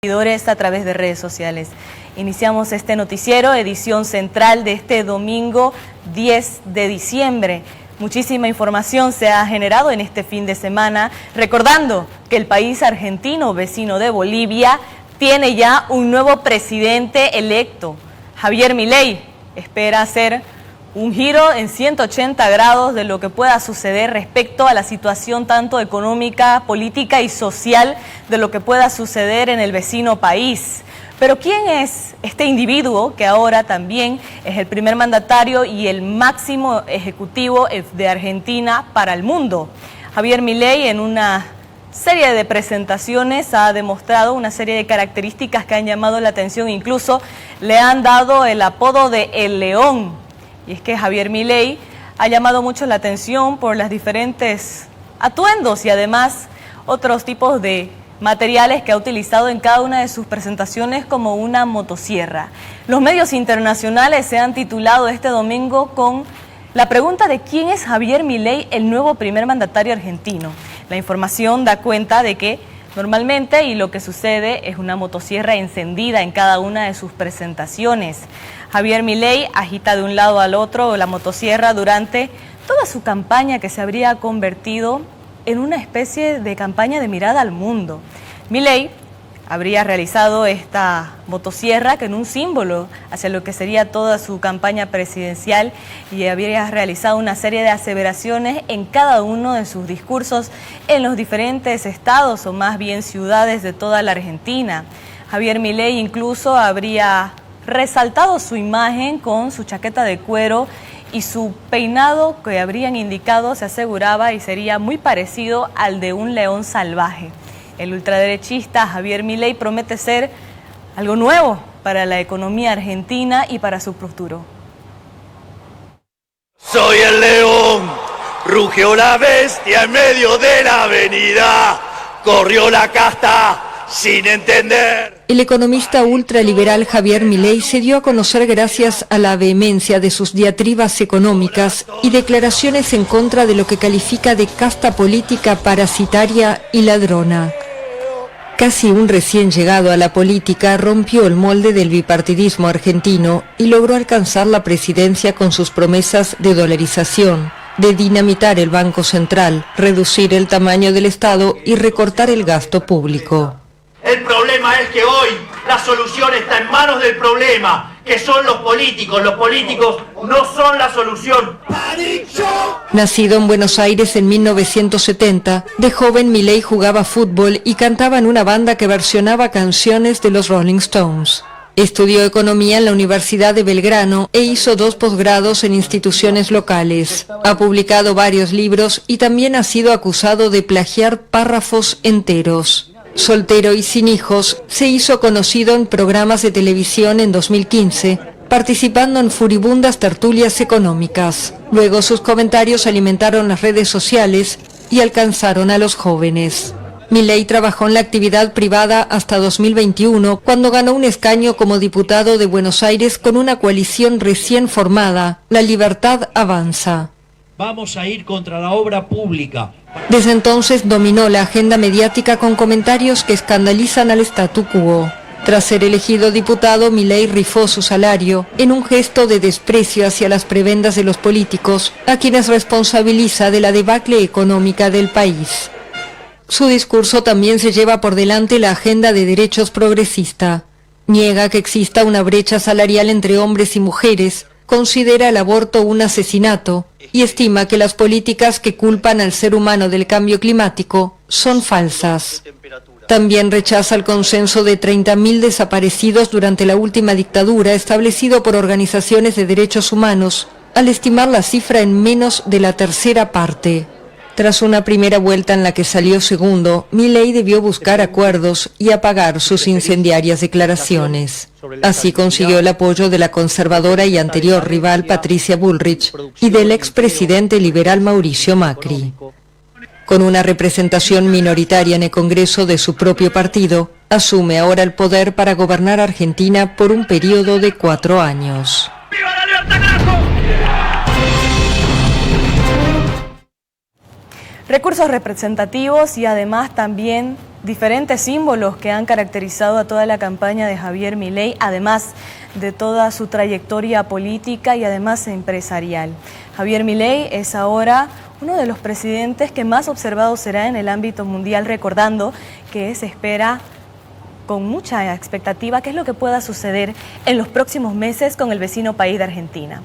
Seguidores a través de redes sociales. Iniciamos este noticiero, edición central de este domingo 10 de diciembre. Muchísima información se ha generado en este fin de semana, recordando que el país argentino, vecino de Bolivia, tiene ya un nuevo presidente electo. Javier Milei espera hacer un giro en 180 grados de lo que pueda suceder respecto a la situación tanto económica, política y social de lo que pueda suceder en el vecino país. Pero ¿quién es este individuo que ahora también es el primer mandatario y el máximo ejecutivo de Argentina para el mundo? Javier Milei en una serie de presentaciones ha demostrado una serie de características que han llamado la atención, incluso le han dado el apodo de El León. Y es que Javier Milei ha llamado mucho la atención por los diferentes atuendos y además otros tipos de materiales que ha utilizado en cada una de sus presentaciones, como una motosierra. Los medios internacionales se han titulado este domingo con la pregunta de quién es Javier Milei, el nuevo primer mandatario argentino. La información da cuenta de que normalmente y lo que sucede es una motosierra encendida en cada una de sus presentaciones. Javier Milei agita de un lado al otro la motosierra durante toda su campaña, que se habría convertido en una especie de campaña de mirada al mundo. Milei habría realizado esta motosierra que en un símbolo hacia lo que sería toda su campaña presidencial, y habría realizado una serie de aseveraciones en cada uno de sus discursos en los diferentes estados o más bien ciudades de toda la Argentina. Javier Milei incluso habría resaltado su imagen con su chaqueta de cuero y su peinado, que habrían indicado, se aseguraba, y sería muy parecido al de un león salvaje. El ultraderechista Javier Milei promete ser algo nuevo para la economía argentina y para su futuro. Soy el león, rugió la bestia en medio de la avenida, corrió la casta sin entender. El economista ultraliberal Javier Milei se dio a conocer gracias a la vehemencia de sus diatribas económicas y declaraciones en contra de lo que califica de casta política parasitaria y ladrona. Casi un recién llegado a la política, rompió el molde del bipartidismo argentino y logró alcanzar la presidencia con sus promesas de dolarización, de dinamitar el Banco Central, reducir el tamaño del Estado y recortar el gasto público. El problema es que hoy la solución está en manos del problema, que son los políticos. Los políticos no son la solución. Nacido en Buenos Aires en 1970, de joven Milei jugaba fútbol y cantaba en una banda que versionaba canciones de los Rolling Stones. Estudió economía en la Universidad de Belgrano e hizo 2 posgrados en instituciones locales. Ha publicado varios libros y también ha sido acusado de plagiar párrafos enteros. Soltero y sin hijos, se hizo conocido en programas de televisión en 2015, participando en furibundas tertulias económicas. Luego sus comentarios alimentaron las redes sociales y alcanzaron a los jóvenes. Milei trabajó en la actividad privada hasta 2021, cuando ganó un escaño como diputado de Buenos Aires con una coalición recién formada, La Libertad Avanza. Vamos a ir contra la obra pública. Desde entonces dominó la agenda mediática con comentarios que escandalizan al statu quo. Tras ser elegido diputado, Milei rifó su salario en un gesto de desprecio hacia las prebendas de los políticos, a quienes responsabiliza de la debacle económica del país. Su discurso también se lleva por delante la agenda de derechos progresista. Niega que exista una brecha salarial entre hombres y mujeres, considera el aborto un asesinato y estima que las políticas que culpan al ser humano del cambio climático son falsas. También rechaza el consenso de 30.000 desaparecidos durante la última dictadura establecido por organizaciones de derechos humanos, al estimar la cifra en menos de la tercera parte. Tras una primera vuelta en la que salió segundo, Milei debió buscar acuerdos y apagar sus incendiarias declaraciones. Así consiguió el apoyo de la conservadora y anterior rival Patricia Bullrich y del expresidente liberal Mauricio Macri. Con una representación minoritaria en el Congreso de su propio partido, asume ahora el poder para gobernar Argentina por un periodo de 4 años. ¡Viva la libertad, carajo! Recursos representativos y además también diferentes símbolos que han caracterizado a toda la campaña de Javier Milei, además de toda su trayectoria política y además empresarial. Javier Milei es ahora uno de los presidentes que más observado será en el ámbito mundial, recordando que se espera con mucha expectativa qué es lo que pueda suceder en los próximos meses con el vecino país de Argentina.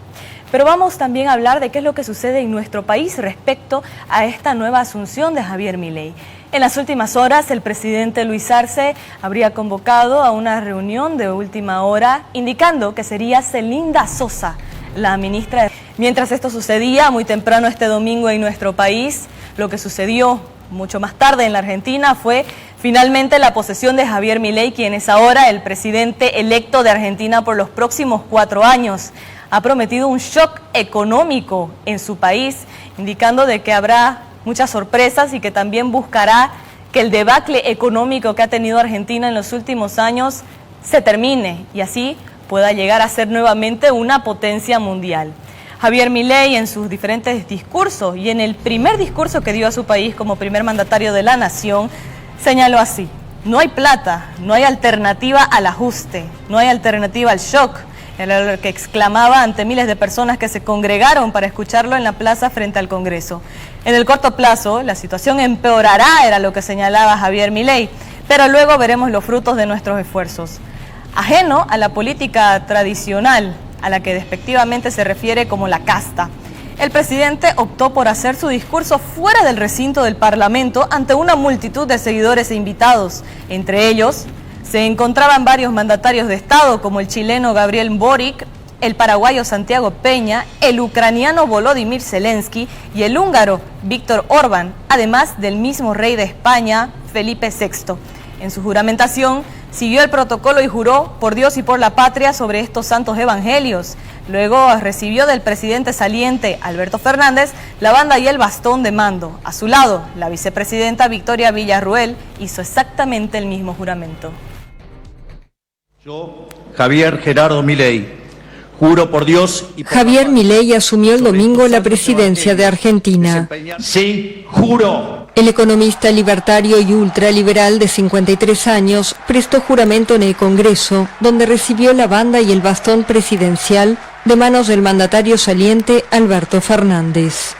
Pero vamos también a hablar de qué es lo que sucede en nuestro país respecto a esta nueva asunción de Javier Milei. En las últimas horas, el presidente Luis Arce habría convocado a una reunión de última hora, indicando que sería Celinda Sosa, la ministra. Mientras esto sucedía muy temprano este domingo en nuestro país, lo que sucedió mucho más tarde en la Argentina fue finalmente la posesión de Javier Milei, quien es ahora el presidente electo de Argentina por los próximos 4 años. Ha prometido un shock económico en su país, indicando de que habrá muchas sorpresas y que también buscará que el debacle económico que ha tenido Argentina en los últimos años se termine y así pueda llegar a ser nuevamente una potencia mundial. Javier Milei, en sus diferentes discursos y en el primer discurso que dio a su país como primer mandatario de la nación, señaló así: no hay plata, no hay alternativa al ajuste, no hay alternativa al shock. Era lo que exclamaba ante miles de personas que se congregaron para escucharlo en la plaza frente al Congreso. En el corto plazo, la situación empeorará, era lo que señalaba Javier Milei, pero luego veremos los frutos de nuestros esfuerzos. Ajeno a la política tradicional, a la que despectivamente se refiere como la casta, el presidente optó por hacer su discurso fuera del recinto del Parlamento ante una multitud de seguidores e invitados. Entre ellos se encontraban varios mandatarios de Estado, como el chileno Gabriel Boric, el paraguayo Santiago Peña, el ucraniano Volodymyr Zelensky y el húngaro Víctor Orbán, además del mismo rey de España, Felipe VI. En su juramentación siguió el protocolo y juró por Dios y por la patria sobre estos santos evangelios. Luego recibió del presidente saliente, Alberto Fernández, la banda y el bastón de mando. A su lado, la vicepresidenta Victoria Villarruel hizo exactamente el mismo juramento. Yo, Javier Gerardo Milei, juro por Dios y por Javier Milei asumió el domingo la presidencia de Argentina. Sí, juro. El economista libertario y ultraliberal de 53 años prestó juramento en el Congreso, donde recibió la banda y el bastón presidencial de manos del mandatario saliente Alberto Fernández.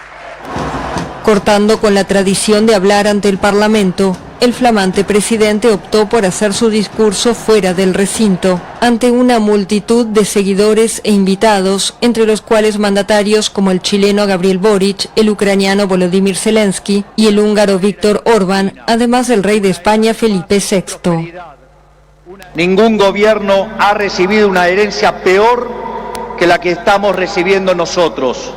Cortando con la tradición de hablar ante el Parlamento, el flamante presidente optó por hacer su discurso fuera del recinto, ante una multitud de seguidores e invitados, entre los cuales mandatarios como el chileno Gabriel Boric, el ucraniano Volodymyr Zelensky y el húngaro Víctor Orbán, además del rey de España Felipe VI. Ningún gobierno ha recibido una herencia peor que la que estamos recibiendo nosotros.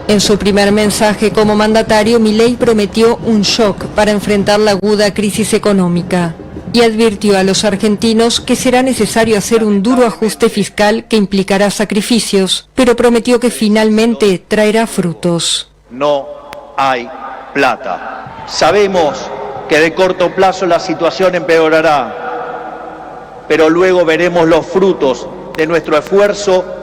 En su primer mensaje como mandatario, Milei prometió un shock para enfrentar la aguda crisis económica y advirtió a los argentinos que será necesario hacer un duro ajuste fiscal que implicará sacrificios, pero prometió que finalmente traerá frutos. No hay plata. Sabemos que de corto plazo la situación empeorará, pero luego veremos los frutos de nuestro esfuerzo.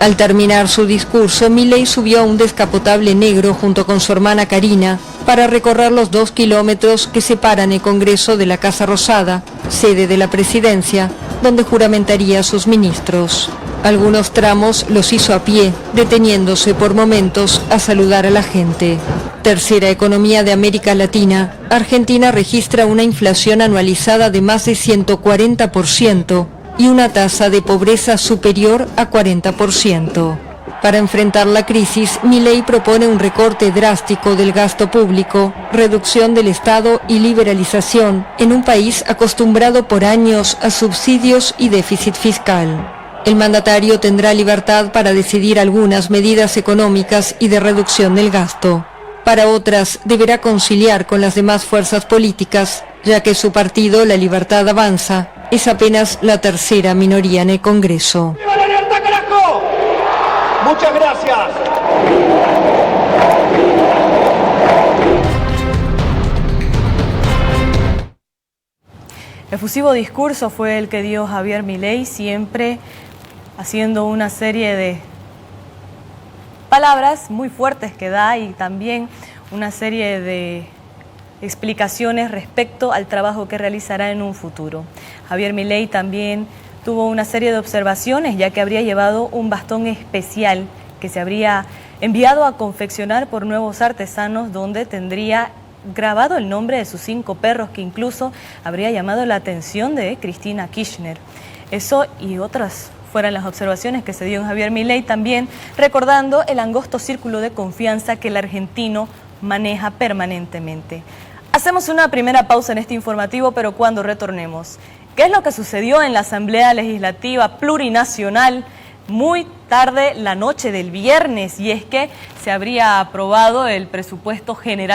Al terminar su discurso, Milei subió a un descapotable negro junto con su hermana Karina para recorrer los 2 kilómetros que separan el Congreso de la Casa Rosada, sede de la presidencia, donde juramentaría a sus ministros. Algunos tramos los hizo a pie, deteniéndose por momentos a saludar a la gente. Tercera economía de América Latina, Argentina registra una inflación anualizada de más de 140%, y una tasa de pobreza superior a 40%. Para enfrentar la crisis, Milei propone un recorte drástico del gasto público, reducción del Estado y liberalización en un país acostumbrado por años a subsidios y déficit fiscal. El mandatario tendrá libertad para decidir algunas medidas económicas y de reducción del gasto. Para otras, deberá conciliar con las demás fuerzas políticas, ya que su partido, La Libertad Avanza, es apenas la tercera minoría en el Congreso. ¡Viva la libertad, carajo! Muchas gracias. Efusivo discurso fue el que dio Javier Milei, siempre haciendo una serie de palabras muy fuertes que da y también una serie de explicaciones respecto al trabajo que realizará en un futuro. Javier Milei también tuvo una serie de observaciones, ya que habría llevado un bastón especial que se habría enviado a confeccionar por nuevos artesanos, donde tendría grabado el nombre de sus 5 perros, que incluso habría llamado la atención de Cristina Kirchner. Eso y otras fueron las observaciones que se dio en Javier Milei, también recordando el angosto círculo de confianza que el argentino maneja permanentemente. Hacemos una primera pausa en este informativo, pero cuando retornemos, ¿qué es lo que sucedió en la Asamblea Legislativa Plurinacional muy tarde la noche del viernes? Y es que se habría aprobado el presupuesto general